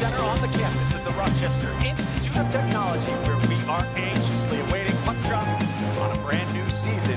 Center on the campus of the Rochester Institute of Technology, where we are anxiously awaiting puck drop on a brand new season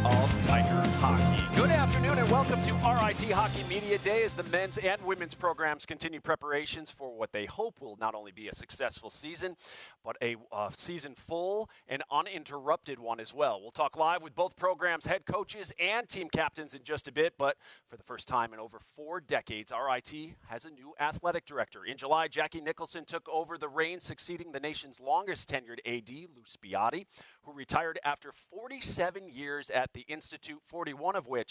of Tiger hockey. Good afternoon and welcome to RIT Hockey Media Day as the men's and women's programs continue preparations for what they hope will not only be a successful season, but a season full and uninterrupted one as well. We'll talk live with both programs' head coaches and team captains in just a bit, but for the first time in over 4 decades, RIT has a new athletic director. In July, Jackie Nicholson took over the reins, succeeding the nation's longest tenured AD, Lou Spiatti, who retired after 47 years at the Institute, 41 of which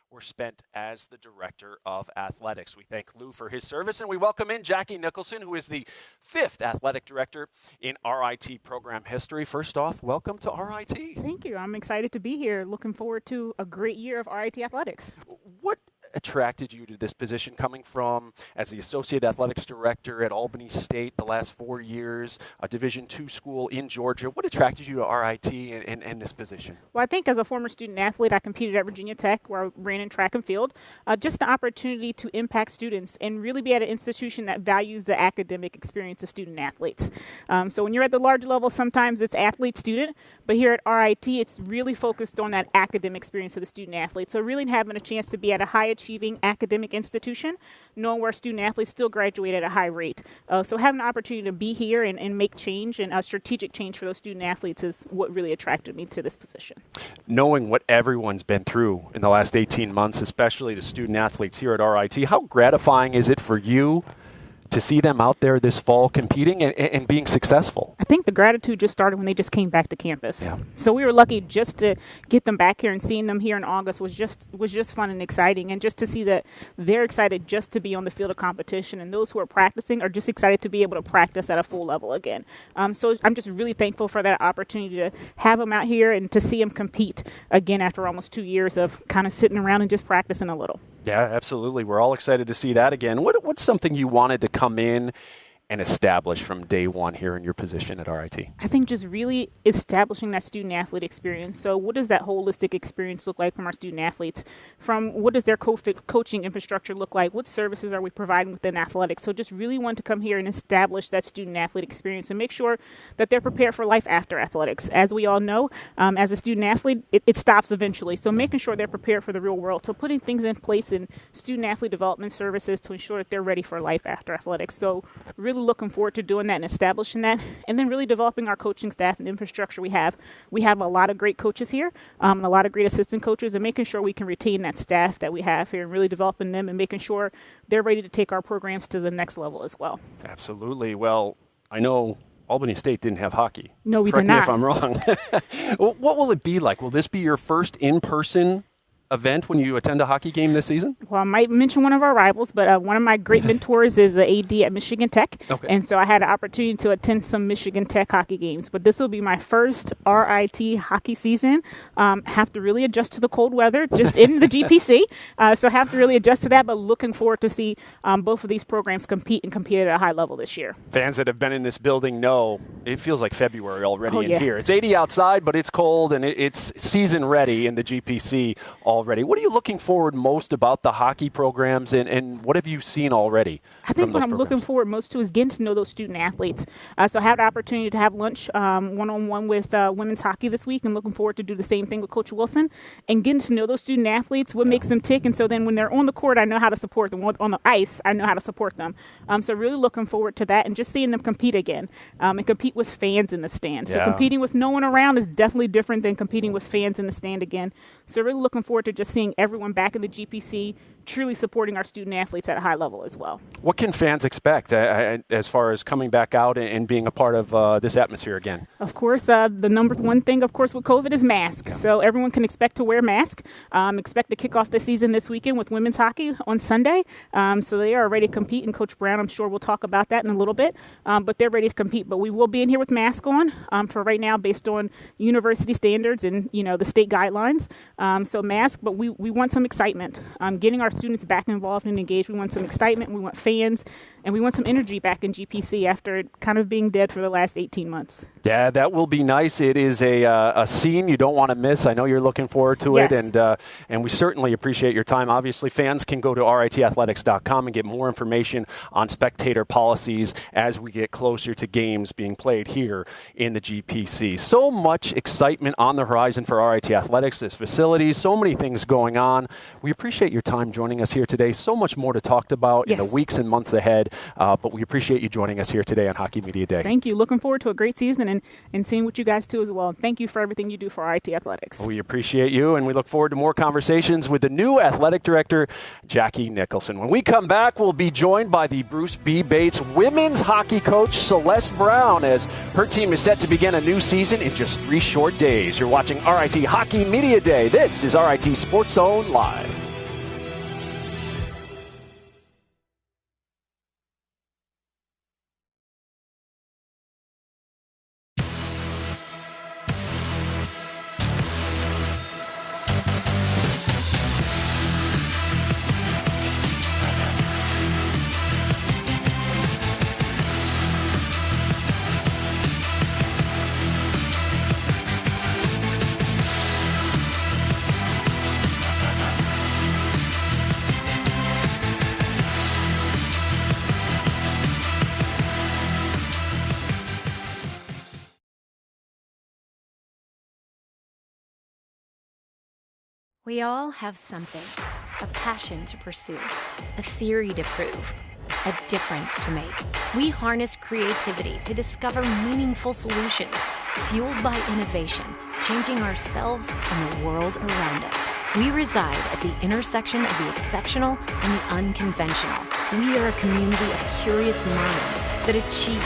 were spent as the director of athletics. We thank Lou for his service, and we welcome in Jackie Nicholson, who is the 5th athletic director in RIT program history. First off, welcome to RIT. Thank you. I'm excited to be here. Looking forward to a great year of RIT athletics. What attracted you to this position, coming from as the associate athletics director at Albany State the last 4 years, a Division II school in Georgia? What attracted you to RIT and this position? Well, I think as a former student athlete, I competed at Virginia Tech where I ran in track and field. Just the opportunity to impact students and really be at an institution that values the academic experience of student athletes. So when you're at the large level, sometimes it's athlete-student, but here at RIT, it's really focused on that academic experience of the student athlete. So really having a chance to be at a high achieving academic institution, knowing where student athletes still graduate at a high rate. So having the opportunity to be here and make change and a strategic change for those student athletes is what really attracted me to this position. Knowing what everyone's been through in the last 18 months, especially the student athletes here at RIT, how gratifying is it for you to see them out there this fall competing and being successful? I think the gratitude just started when they just came back to campus. Yeah. So we were lucky just to get them back here, and seeing them here in August was just fun and exciting. And just to see that they're excited just to be on the field of competition, and those who are practicing are just excited to be able to practice at a full level again. So I'm just really thankful for that opportunity to have them out here and to see them compete again after almost 2 years of kind of sitting around and just practicing a little. Yeah, absolutely. We're all excited to see that again. What's something you wanted to come in and establish from day one here in your position at RIT? I think just really establishing that student-athlete experience. So what does that holistic experience look like from our student-athletes? From what does their coaching infrastructure look like? What services are we providing within athletics? So just really want to come here and establish that student-athlete experience and make sure that they're prepared for life after athletics. As we all know, as a student-athlete, it stops eventually. So making sure they're prepared for the real world. So putting things in place in student-athlete development services to ensure that they're ready for life after athletics. So really looking forward to doing that and establishing that, and then really developing our coaching staff and infrastructure we have. We have a lot of great coaches here, a lot of great assistant coaches, and making sure we can retain that staff that we have here and really developing them and making sure they're ready to take our programs to the next level as well. Absolutely. Well, I know Albany State didn't have hockey. No, we Correct did not. me if I'm wrong. What will it be like? Will this be your first in-person event when you attend a hockey game this season? Well, I might mention one of our rivals, but one of my great mentors is the AD at Michigan Tech. Okay. And so I had an opportunity to attend some Michigan Tech hockey games. But this will be my first RIT hockey season. Have to really adjust to the cold weather, just in the GPC. So have to really adjust to that, but looking forward to see both of these programs compete at a high level this year. Fans that have been in this building know it feels like February already in yeah. here. It's 80 outside, but it's cold, and it's season ready in the GPC already. What are you looking forward most about the hockey programs, and what have you seen already? I think what I'm looking forward most to is getting to know those student athletes. So I have the opportunity to have lunch one-on-one with women's hockey this week, and looking forward to do the same thing with Coach Wilson and getting to know those student athletes, what makes them tick, and so then when they're on the court, I know how to support them. On the ice, I know how to support them. So really looking forward to that and just seeing them compete again and compete with fans in the stands. Yeah. So competing with no one around is definitely different than competing with fans in the stand again. So really looking forward to just seeing everyone back in the GPC, truly supporting our student athletes at a high level as well. What can fans expect as far as coming back out and being a part of this atmosphere again? Of course, the number one thing, of course, with COVID is masks. Yeah. So everyone can expect to wear masks. Expect to kick off the season this weekend with women's hockey on Sunday. So they are ready to compete, and Coach Brown, I'm sure, will talk about that in a little bit. But they're ready to compete. But we will be in here with masks on for right now based on university standards and, the state guidelines. So masks risk, but we want some excitement. Getting our students back involved and engaged. We want some excitement. We want fans, and we want some energy back in GPC after kind of being dead for the last 18 months. Yeah, that will be nice. It is a scene you don't want to miss. I know you're looking forward to it, and we certainly appreciate your time. Obviously, fans can go to ritathletics.com and get more information on spectator policies as we get closer to games being played here in the GPC. So much excitement on the horizon for RIT Athletics, this facilities, so many things going on. We appreciate your time joining us here today. So much more to talk about in the weeks and months ahead, but we appreciate you joining us here today on Hockey Media Day. Thank you. Looking forward to a great season and seeing what you guys do as well. Thank you for everything you do for RIT Athletics. We appreciate you, and we look forward to more conversations with the new athletic director, Jackie Nicholson. When we come back, we'll be joined by the Bruce B. Bates women's hockey coach, Celeste Brown, as her team is set to begin a new season in just 3 short days. You're watching RIT Hockey Media Day. This is RIT Sports Zone Live. We all have something, a passion to pursue, a theory to prove, a difference to make. We harness creativity to discover meaningful solutions, fueled by innovation, changing ourselves and the world around us. We reside at the intersection of the exceptional and the unconventional. We are a community of curious minds that achieve,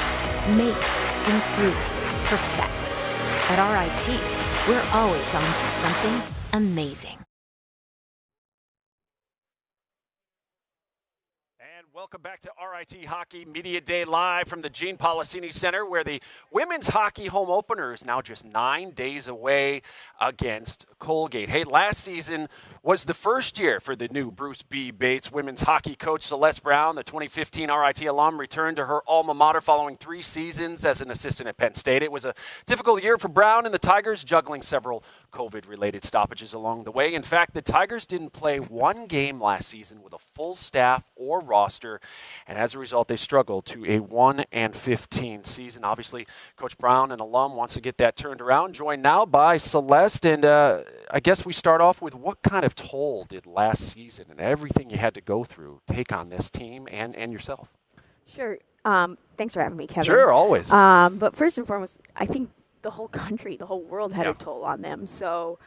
make, improve, perfect. At RIT, we're always on to something amazing. Welcome back to RIT Hockey Media Day live from the Gene Policini Center, where the women's hockey home opener is now just 9 days away against Colgate. Hey, last season was the first year for the new Bruce B. Bates women's hockey coach. Celeste Brown, the 2015 RIT alum, returned to her alma mater following 3 seasons as an assistant at Penn State. It was a difficult year for Brown and the Tigers, juggling several COVID-related stoppages along the way. In fact, the Tigers didn't play 1 game last season with a full staff or roster, and as a result, they struggled to a 1-15 season. Obviously, Coach Brown, an alum, wants to get that turned around. Joined now by Celeste, and I guess we start off with what kind of toll did last season and everything you had to go through take on this team and yourself? Sure. Thanks for having me, Kevin. Sure, always. But first and foremost, I think the whole country, the whole world had a toll on them. So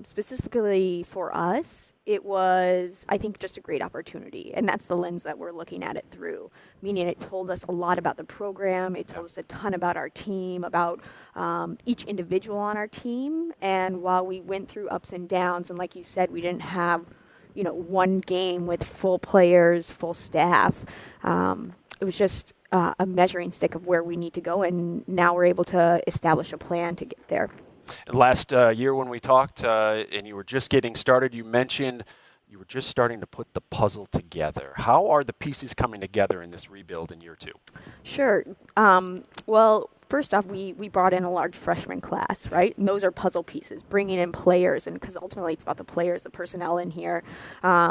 specifically for us, it was, I think, just a great opportunity. And that's the lens that we're looking at it through, meaning it told us a lot about the program. It told us a ton about our team, about each individual on our team. And while we went through ups and downs, and like you said, we didn't have, 1 game with full players, full staff, it was just a measuring stick of where we need to go. And now we're able to establish a plan to get there. Last year when we talked and you were just getting started, you mentioned you were just starting to put the puzzle together. How are the pieces coming together in this rebuild in year 2? Sure. Well, first off, we brought in a large freshman class, right? And those are puzzle pieces, bringing in players, and because ultimately it's about the players, the personnel in here.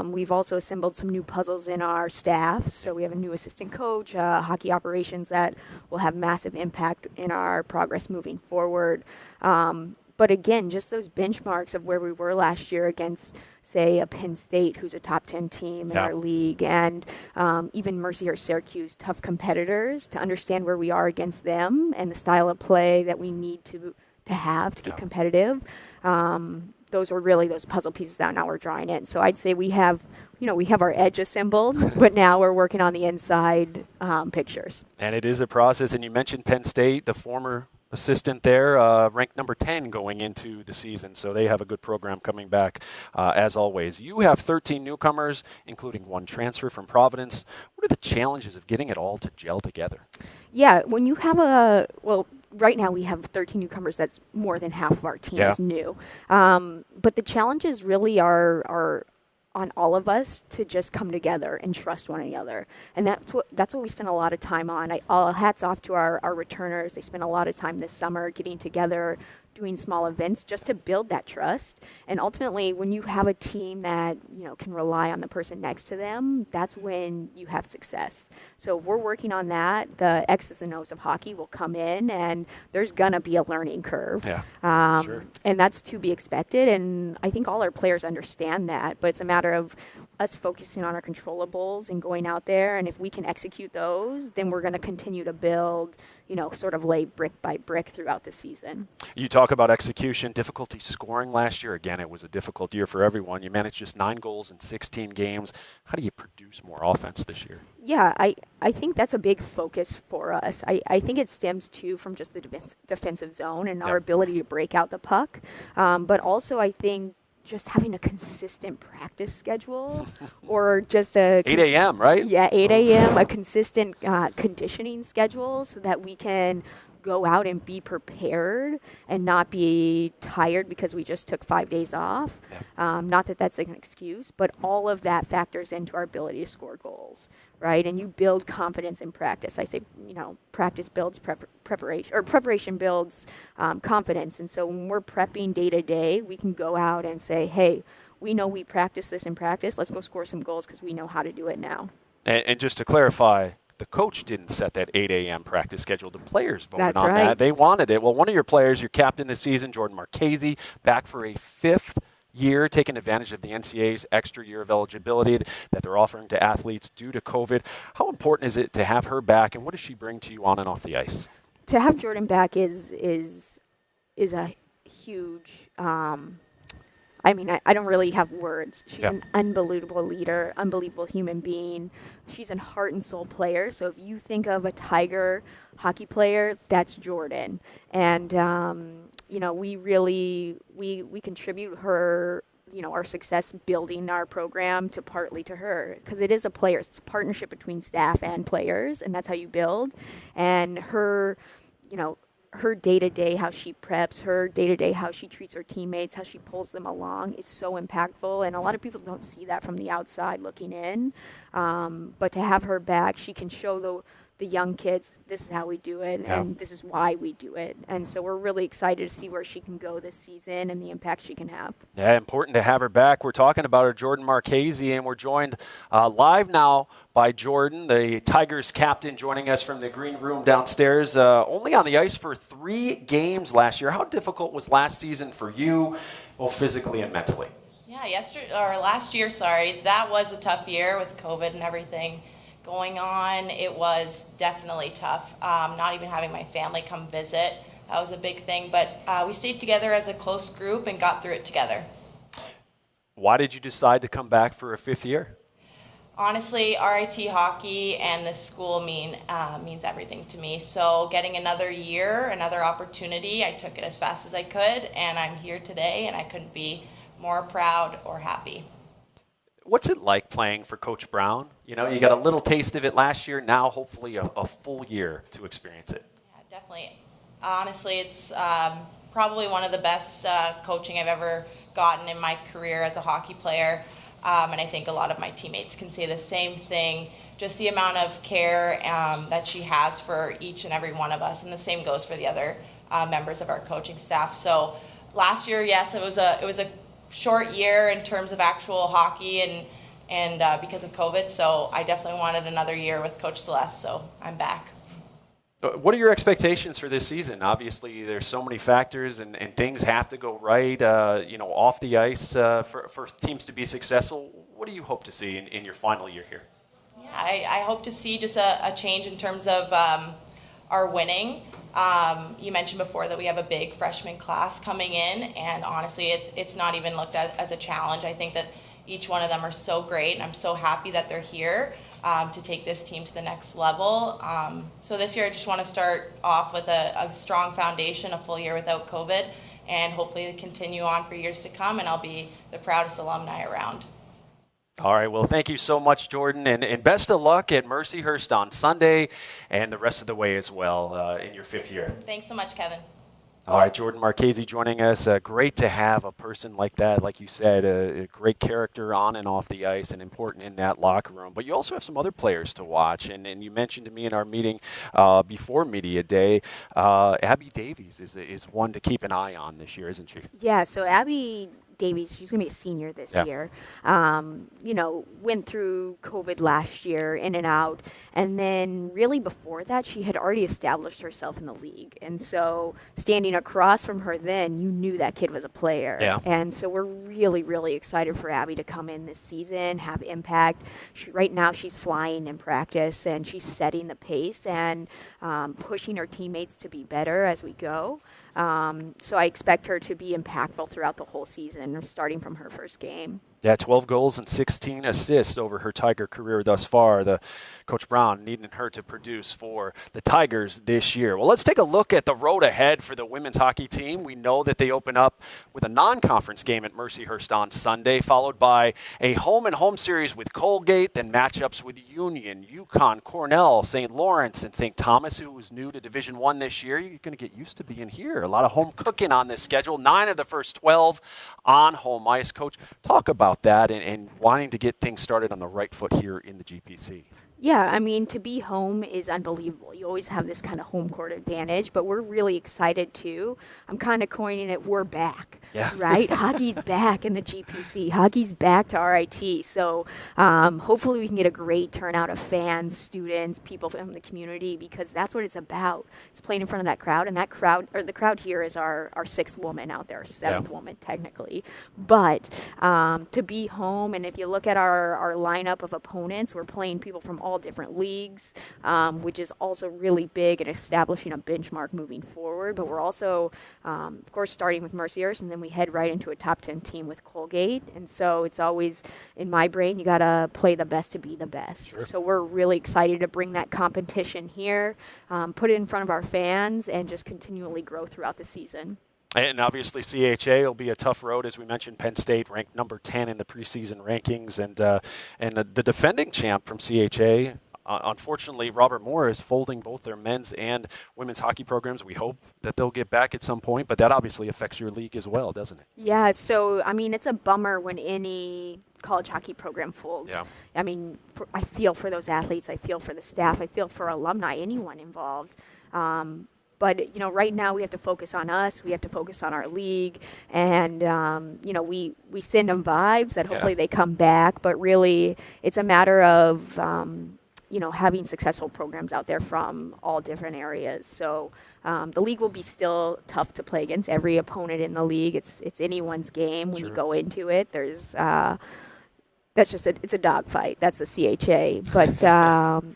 We've also assembled some new puzzles in our staff. So we have a new assistant coach, hockey operations that will have massive impact in our progress moving forward. But again, just those benchmarks of where we were last year against, say, a Penn State, who's a top 10 team in our league, and even Mercy or Syracuse, tough competitors, to understand where we are against them and the style of play that we need to have to get competitive. Those were really those puzzle pieces that now we're drawing in. So I'd say we have our edge assembled, but now we're working on the inside pictures. And it is a process. And you mentioned Penn State, the former assistant there, ranked number 10 going into the season. So they have a good program coming back, as always. You have 13 newcomers, including 1 transfer from Providence. What are the challenges of getting it all to gel together? Yeah, when you have right now we have 13 newcomers. That's more than half of our team is new. But the challenges really are on all of us to just come together and trust one another. And that's what we spend a lot of time on. All hats off to our returners. They spend a lot of time this summer getting together, doing small events just to build that trust. And ultimately, when you have a team that, can rely on the person next to them, that's when you have success. So if we're working on that, the X's and O's of hockey will come in, and there's going to be a learning curve. Sure. And that's to be expected. And I think all our players understand that, but it's a matter of us focusing on our controllables and going out there. And if we can execute those, then we're going to continue to build, sort of lay brick by brick throughout the season. You talk about execution, difficulty scoring last year. Again, it was a difficult year for everyone. You managed just 9 goals in 16 games. How do you produce more offense this year? Yeah, I think that's a big focus for us. I think it stems, too, from just the defensive zone and our ability to break out the puck. But also, I think just having a consistent practice schedule or just 8 a.m., right? Yeah, 8 a.m., a consistent conditioning schedule so that we can go out and be prepared and not be tired because we just took 5 days off. Not that that's an excuse, but all of that factors into our ability to score goals, right? And you build confidence in practice. I say, practice builds preparation, or preparation builds confidence. And so when we're prepping day to day, we can go out and say, hey, we know we practice this in practice. Let's go score some goals because we know how to do it now. And just to clarify, the coach didn't set that 8 a.m. practice schedule. The players voted on that. They wanted it. Well, one of your players, your captain this season, Jordan Marchese, back for a 5th year, taking advantage of the NCAA's extra year of eligibility that they're offering to athletes due to COVID. How important is it to have her back, and what does she bring to you on and off the ice? To have Jordan back is a huge I don't really have words. She's an unbelievable leader, unbelievable human being. She's a heart and soul player. So if you think of a Tiger hockey player, that's Jordan. And, we really, we contribute her, our success building our program partly to her, because it is it's a partnership between staff and players, and that's how you build. And her, her day-to-day, how she preps, her day-to-day, how she treats her teammates, how she pulls them along is so impactful. And a lot of people don't see that from the outside looking in. But to have her back, she can show the young kids, this is how we do it, and this is why we do it. And so we're really excited to see where she can go this season and the impact she can have. Yeah, important to have her back. We're talking about her, Jordan Marchese, and we're joined live now by Jordan, the Tigers captain, joining us from the green room downstairs. Only on the ice for 3 games last year. How difficult was last season for you, both physically and mentally? Yeah, last year, that was a tough year with COVID and everything going on. It was definitely tough. Not even having my family come visit, that was a big thing. But we stayed together as a close group and got through it together. Why did you decide to come back for a 5th year? Honestly, RIT hockey and this school means everything to me. So getting another year, another opportunity, I took it as fast as I could, and I'm here today, and I couldn't be more proud or happy. What's it like playing for Coach Brown? You got a little taste of it last year, now hopefully a full year to experience it. Yeah, definitely. Honestly, it's probably one of the best coaching I've ever gotten in my career as a hockey player. And I think a lot of my teammates can say the same thing. Just the amount of care that she has for each and every one of us, and the same goes for the other members of our coaching staff. So last year, yes, it was a short year in terms of actual hockey and because of COVID. So I definitely wanted another year with Coach Celeste. So I'm back. What are your expectations for this season? Obviously, there's so many factors, and things have to go right, off the ice for teams to be successful. What do you hope to see in your final year here? Yeah, I hope to see just a change in terms of our winning. You mentioned before that we have a big freshman class coming in, and honestly, it's not even looked at as a challenge. I think that each one of them are so great, and I'm so happy that they're here. To take this team to the next level. So this year I just want to start off with a strong foundation, a full year without COVID, and hopefully continue on for years to come, and I'll be the proudest alumni around. All right, well, thank you so much, Jordan, and best of luck at Mercyhurst on Sunday and the rest of the way as well in your 5th year. Thanks so much, Kevin. All right, Jordan Marchese joining us. Great to have a person like that, like you said, a great character on and off the ice and important in that locker room. But you also have some other players to watch, and you mentioned to me in our meeting before Media Day, Abby Davies is one to keep an eye on this year, isn't she? Yeah, so Abby Davies, she's going to be a senior this year. Went through COVID last year, in and out. And then really before that, she had already established herself in the league. And so standing across from her then, you knew that kid was a player. Yeah. And so we're really, really excited for Abby to come in this season, have impact. Right now she's flying in practice, and she's setting the pace and pushing her teammates to be better as we go. So I expect her to be impactful throughout the whole season, starting from her first game. Yeah, 12 goals and 16 assists over her Tiger career thus far. Coach Brown needing her to produce for the Tigers this year. Well, let's take a look at the road ahead for the women's hockey team. We know that they open up with a non-conference game at Mercyhurst on Sunday, followed by a home-and-home series with Colgate, then matchups with Union, UConn, Cornell, St. Lawrence, and St. Thomas, who was new to Division I this year. You're going to get used to being here. A lot of home cooking on this schedule. 9 of the first 12 on home ice. Coach, talk about that and wanting to get things started on the right foot here in the GPC. Yeah, I mean, to be home is unbelievable. You always have this kind of home court advantage, but we're really excited too. I'm kind of coining it, we're back, right? Hockey's back in the GPC. Hockey's back to RIT. So hopefully we can get a great turnout of fans, students, people from the community, because that's what it's about. It's playing in front of that crowd, and that crowd, or the crowd here is our 6th woman out there, 7th woman technically. But to be home, and if you look at our lineup of opponents, we're playing people from all different leagues, which is also really big at establishing a benchmark moving forward. But we're also, of course, starting with Mercyhurst, and then we head right into a top 10 team with Colgate. And so it's always, in my brain, you got to play the best to be the best. Sure. So we're really excited to bring that competition here, put it in front of our fans, and just continually grow throughout the season. And obviously CHA will be a tough road, as we mentioned. Penn State ranked number 10 in the preseason rankings, and the defending champ from CHA. Unfortunately, Robert Moore is folding both their men's and women's hockey programs. We hope that they'll get back at some point, but that obviously affects your league as well, doesn't it? Yeah, so, I mean, it's a bummer when any college hockey program folds. Yeah. I mean, I feel for those athletes. I feel for the staff. I feel for alumni, anyone involved. But, right now we have to focus on us. We have to focus on our league. And, we send them vibes that hopefully they come back. But really, it's a matter of, having successful programs out there from all different areas. So the league will be still tough to play against every opponent in the league. It's anyone's game when you go into it. There's it's a dogfight. That's the CHA. But,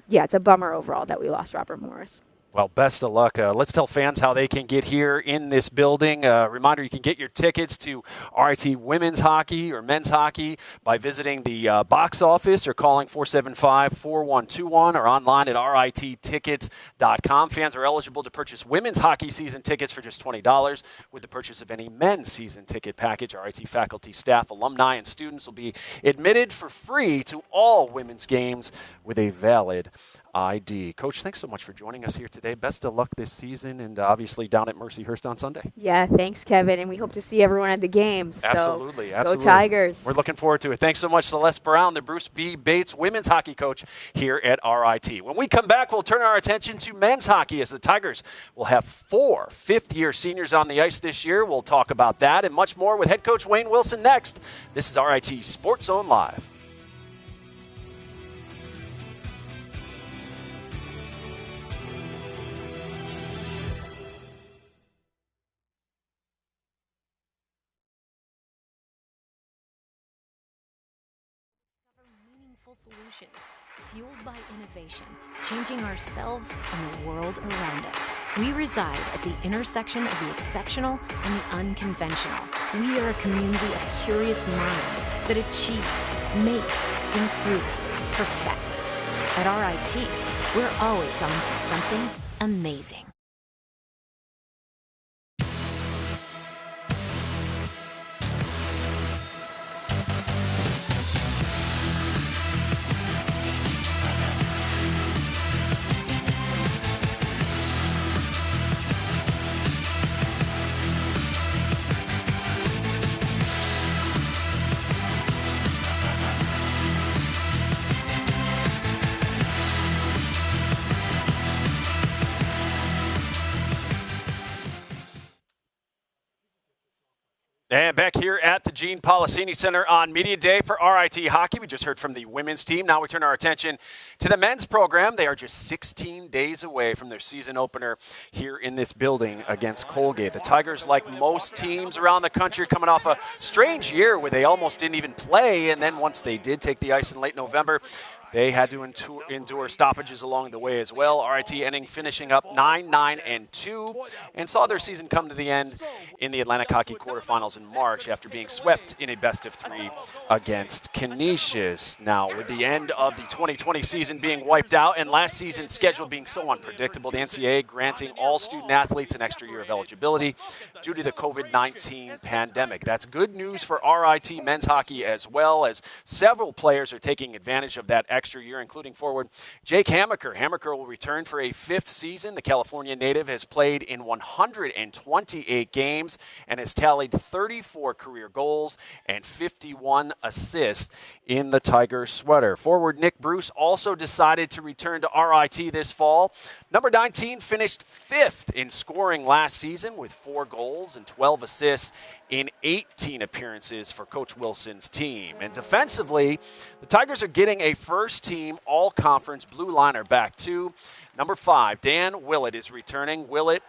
it's a bummer overall that we lost Robert Morris. Well, best of luck. Let's tell fans how they can get here in this building. Reminder, you can get your tickets to RIT women's hockey or men's hockey by visiting the box office or calling 475-4121 or online at rittickets.com. Fans are eligible to purchase women's hockey season tickets for just $20 with the purchase of any men's season ticket package. RIT faculty, staff, alumni, and students will be admitted for free to all women's games with a valid ID. Coach, thanks so much for joining us here today. Best of luck this season, and obviously down at Mercyhurst on Sunday. Yeah, thanks, Kevin, and we hope to see everyone at the game. So Absolutely. Go Tigers. We're looking forward to it. Thanks so much, Celeste Brown, the Bruce B. Bates women's hockey coach here at RIT. When we come back, we'll turn our attention to men's hockey as the Tigers will have 4 fifth-year seniors on the ice this year. We'll talk about that and much more with head coach Wayne Wilson next. This is RIT Sports Zone Live. Solutions fueled by innovation, changing ourselves and the world around us. We reside at the intersection of the exceptional and the unconventional. We are a community of curious minds that achieve, make, improve, perfect. At RIT, we're always on to something amazing. And back here at the Gene Policini Center on Media Day for RIT Hockey. We just heard from the women's team. Now we turn our attention to the men's program. They are just 16 days away from their season opener here in this building against Colgate. The Tigers, like most teams around the country, are coming off a strange year where they almost didn't even play, and then once they did take the ice in late November, they had to endure stoppages along the way as well. RIT finishing up 9-9-2 and saw their season come to the end in the Atlantic Hockey quarterfinals in March after being swept in a best-of-3 against Canisius. Now, with the end of the 2020 season being wiped out and last season's schedule being so unpredictable, the NCAA granting all student-athletes an extra year of eligibility due to the COVID-19 pandemic. That's good news for RIT men's hockey as well, as several players are taking advantage of that extra year, including forward Jake Hammaker. Hammaker will return for a 5th season. The California native has played in 128 games and has tallied 34 career goals and 51 assists in the Tiger sweater. Forward Nick Bruce also decided to return to RIT this fall. Number 19 finished 5th in scoring last season with 4 goals and 12 assists in 18 appearances for Coach Wilson's team. And defensively, the Tigers are getting a first-team all-conference blue liner back too. Number 5, Dan Willett is returning. Willett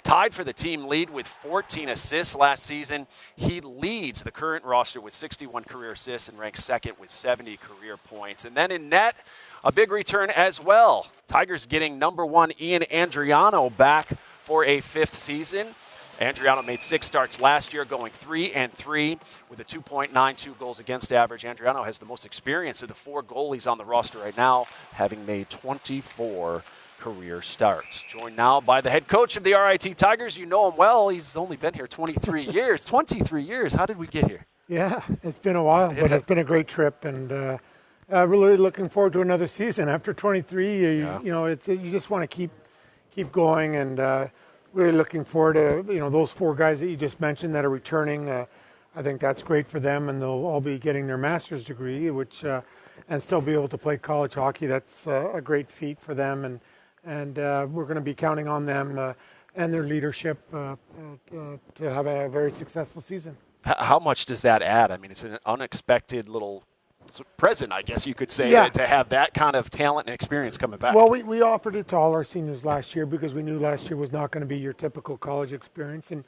tied for the team lead with 14 assists last season. He leads the current roster with 61 career assists and ranks second with 70 career points. And then in net, a big return as well. Tigers getting number 1 Ian Andriano back for a 5th season. Andriano made 6 starts last year, going 3-3 with a 2.92 goals against average. Andriano has the most experience of the 4 goalies on the roster right now, having made 24 career starts. Joined now by the head coach of the RIT Tigers. You know him well. He's only been here 23 years. 23 years. How did we get here? Yeah, it's been a while, but it's been a great trip, and really looking forward to another season. After 23, you know, you just want to keep going, and really looking forward to those 4 guys that you just mentioned that are returning. I think that's great for them, and they'll all be getting their master's degree, which and still be able to play college hockey. That's a great feat for them, and we're going to be counting on them and their leadership to have a very successful season. How much does that add? I mean, it's an unexpected little present, I guess you could say, to have that kind of talent and experience coming back. Well, we offered it to all our seniors last year because we knew last year was not going to be your typical college experience and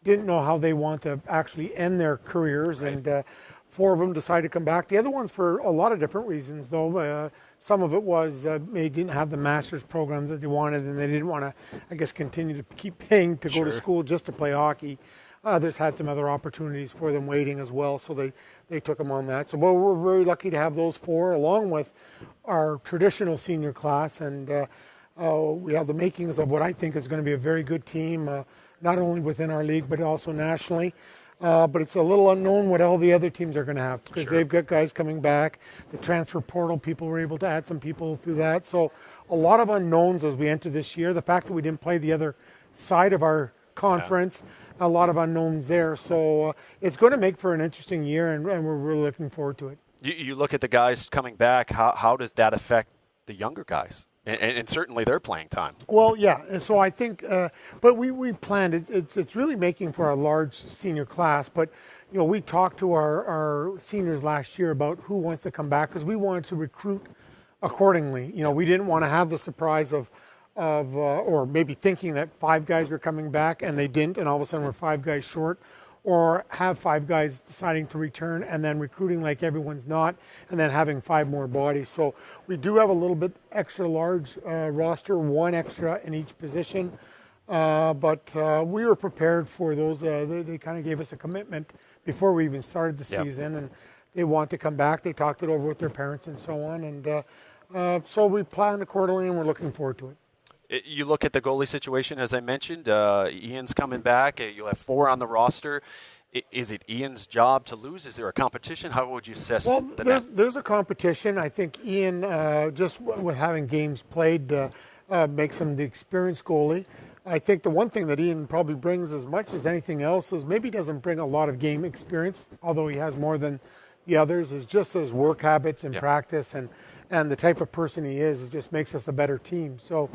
didn't know how they want to actually end their careers. Right. And 4 of them decided to come back. The other ones for a lot of different reasons, though. Some of it was they didn't have the master's program that they wanted, and they didn't want to, I guess, continue to keep paying to go to school just to play hockey. Others had some other opportunities for them waiting as well, so they took them on that. So we're very lucky to have those 4 along with our traditional senior class, and we have the makings of what I think is going to be a very good team, not only within our league but also nationally. But it's a little unknown what all the other teams are going to have because they've got guys coming back. The transfer portal, people were able to add some people through that. So a lot of unknowns as we enter this year. The fact that we didn't play the other side of our conference, a lot of unknowns there. So it's going to make for an interesting year, and we're really looking forward to it. You look at the guys coming back, how does that affect the younger guys? And certainly their playing time. Well, yeah. And so I think, but we planned it. It's really making for a large senior class. But, we talked to our seniors last year about who wants to come back because we wanted to recruit accordingly. We didn't want to have the surprise of or maybe thinking that 5 guys were coming back and they didn't, and all of a sudden we're 5 guys short, or have 5 guys deciding to return and then recruiting like everyone's not, and then having 5 more bodies. So we do have a little bit extra large roster, 1 extra in each position, but we were prepared for those. They kind of gave us a commitment before we even started the season, and they want to come back. They talked it over with their parents and so on, and so we planned accordingly, and we're looking forward to it. You look at the goalie situation, as I mentioned, Ian's coming back. You'll have 4 on the roster. Is it Ian's job to lose? Is there a competition? How would you assess there's a competition. I think Ian, just with having games played, makes him the experienced goalie. I think the one thing that Ian probably brings as much as anything else is maybe doesn't bring a lot of game experience, although he has more than the others, is just his work habits and practice and the type of person he is. It just makes us a better team. So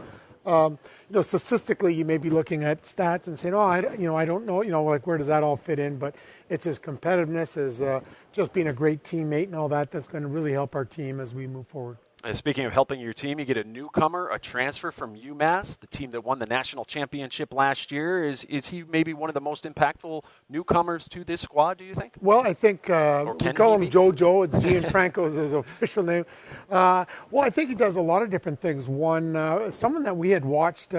Statistically, you may be looking at stats and saying, I don't know, like where does that all fit in? But it's his competitiveness, his just being a great teammate and all that that's going to really help our team as we move forward. Speaking of helping your team, you get a newcomer, a transfer from UMass, the team that won the national championship last year. Is he maybe one of the most impactful newcomers to this squad, do you think? Well, I think we call him JoJo. Gianfranco is his official name. Well, I think he does a lot of different things. One, someone that we had watched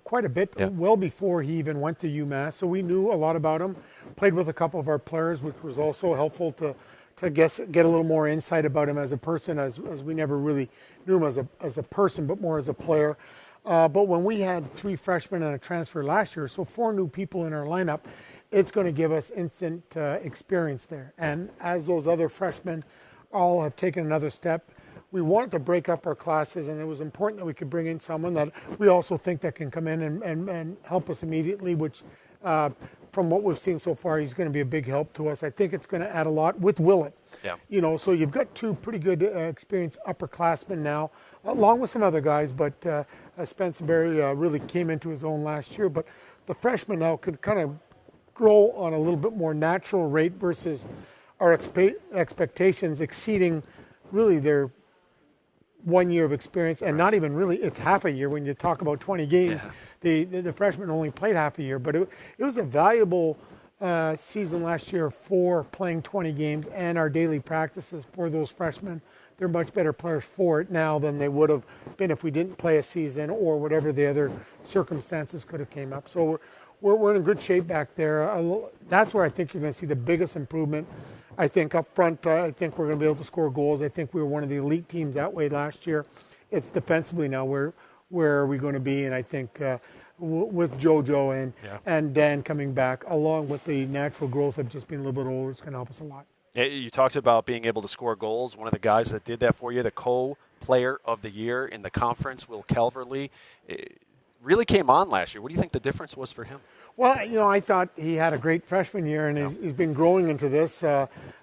quite a bit well before he even went to UMass, so we knew a lot about him. Played with a couple of our players, which was also helpful to get a little more insight about him as a person, as we never really knew him as a person, but more as a player. But when we had 3 freshmen and a transfer last year, so 4 new people in our lineup, it's going to give us instant experience there. And as those other freshmen all have taken another step, we wanted to break up our classes, and it was important that we could bring in someone that we also think that can come in and help us immediately, which from what we've seen so far, he's going to be a big help to us. I think it's going to add a lot with Willett. Yeah. So you've got 2 pretty good experienced upperclassmen now, along with some other guys, but Spencer Berry really came into his own last year. But the freshmen now could kind of grow on a little bit more natural rate versus our expectations exceeding really their 1 year of experience, and not even really, it's half a year when you talk about 20 games. Yeah. The freshmen only played half a year, but it was a valuable season last year for playing 20 games and our daily practices for those freshmen. They're much better players for it now than they would have been if we didn't play a season or whatever the other circumstances could have came up. So we're in good shape back there. That's where I think you're going to see the biggest improvement. I think up front, I think we're going to be able to score goals. I think we were one of the elite teams that way last year. It's defensively now where are we going to be? And I think with JoJo and Dan coming back, along with the natural growth of just being a little bit older, it's going to help us a lot. Yeah, you talked about being able to score goals. One of the guys that did that for you, the co-player of the year in the conference, Will Calverley, really came on last year. What do you think the difference was for him? Well, I thought he had a great freshman year, and he's been growing into this.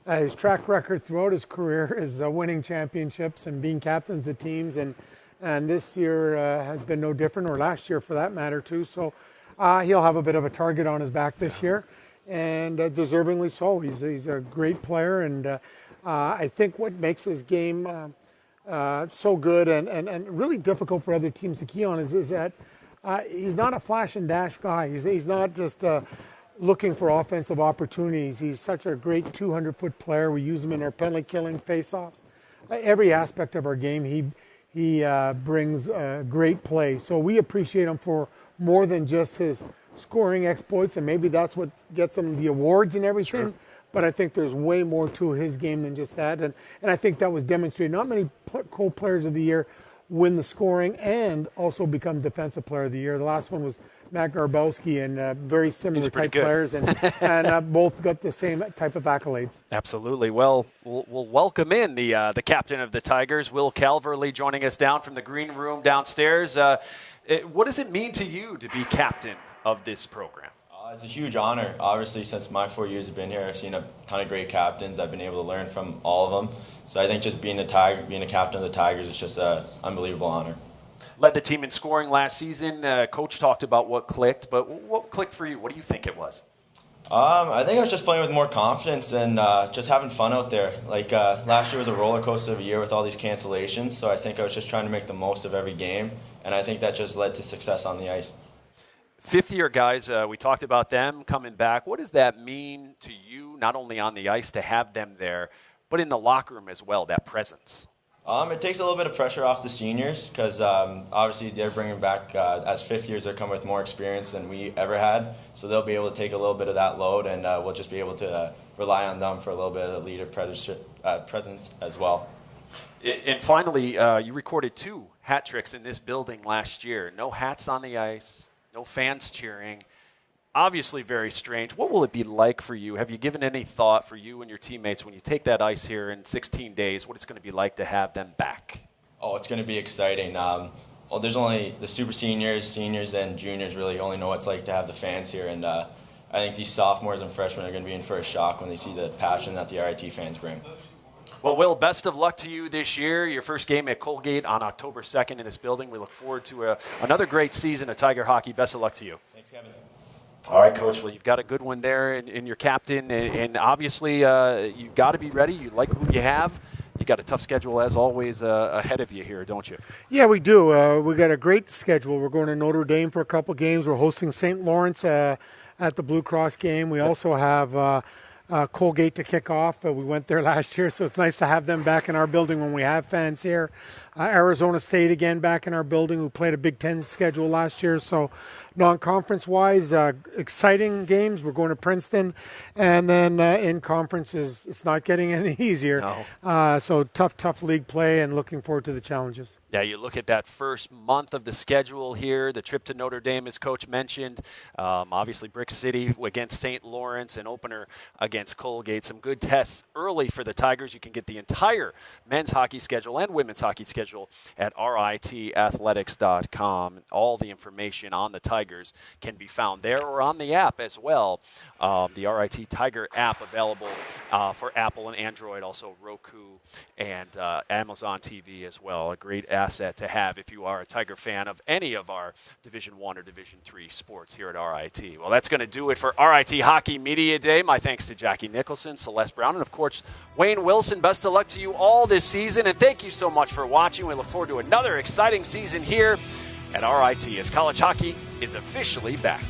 His track record throughout his career is winning championships and being captains of teams, and this year has been no different, or last year for that matter too. So he'll have a bit of a target on his back this year, and deservingly so. He's a great player, and I think what makes his game so good and really difficult for other teams to key on is that he's not a flash and dash guy. He's not just looking for offensive opportunities. He's such a great 200-foot player. We use him in our penalty killing faceoffs. Every aspect of our game, he brings great play. So we appreciate him for more than just his scoring exploits, and maybe that's what gets him the awards and everything. Sure. But I think there's way more to his game than just that. And I think that was demonstrated. Not many co-players of the year win the scoring and also become defensive player of the year. The last one was Matt Garbowski, and very similar type players, and both got the same type of accolades. Absolutely. Well, we'll welcome in the captain of the Tigers, Will Calverley, joining us down from the green room downstairs. What does it mean to you to be captain of this program? It's a huge honor. Obviously, since my 4 years have been here, I've seen a ton of great captains. I've been able to learn from all of them. So I think just being a captain of the Tigers is just an unbelievable honor. Led the team in scoring last season. Coach talked about what clicked, but what clicked for you? What do you think it was? I think I was just playing with more confidence and just having fun out there. Last year was a roller coaster of a year with all these cancellations, so I think I was just trying to make the most of every game, and I think that just led to success on the ice. Fifth-year guys, we talked about them coming back. What does that mean to you, not only on the ice to have them there, but in the locker room as well, that presence? It takes a little bit of pressure off the seniors because obviously they're bringing back, as fifth years, they come with more experience than we ever had. So they'll be able to take a little bit of that load, and we'll just be able to rely on them for a little bit of leader presence as well. And finally, you recorded 2 hat tricks in this building last year. No hats on the ice, no fans cheering. Obviously very strange. What will it be like for you? Have you given any thought for you and your teammates when you take that ice here in 16 days, what it's going to be like to have them back? Oh, it's going to be exciting. There's only the super seniors, and juniors really only know what it's like to have the fans here. And I think these sophomores and freshmen are going to be in for a shock when they see the passion that the RIT fans bring. Well, Will, best of luck to you this year. Your first game at Colgate on October 2nd in this building. We look forward to another great season of Tiger hockey. Best of luck to you. Thanks, Kevin. All right, Coach. Well, you've got a good one there in your captain, and obviously you've got to be ready. You like who you have. You got a tough schedule, as always, ahead of you here, don't you? Yeah, we do. We got a great schedule. We're going to Notre Dame for a couple games. We're hosting St. Lawrence at the Blue Cross game. We also have Colgate to kick off. We went there last year, so it's nice to have them back in our building when we have fans here. Arizona State again back in our building, who played a Big Ten schedule last year. So non-conference-wise, exciting games. We're going to Princeton. And then in conferences, it's not getting any easier. No. So tough league play, and looking forward to the challenges. Yeah, you look at that first month of the schedule here, the trip to Notre Dame, as Coach mentioned. Obviously, Brick City against St. Lawrence, an opener against Colgate. Some good tests early for the Tigers. You can get the entire men's hockey schedule and women's hockey schedule at ritathletics.com. All the information on the Tigers can be found there or on the app as well. The RIT Tiger app available for Apple and Android, also Roku and Amazon TV as well. A great asset to have if you are a Tiger fan of any of our Division I or Division III sports here at RIT. Well, that's going to do it for RIT Hockey Media Day. My thanks to Jackie Nicholson, Celeste Brown, and of course, Wayne Wilson. Best of luck to you all this season, and thank you so much for watching. We look forward to another exciting season here at RIT as college hockey is officially back.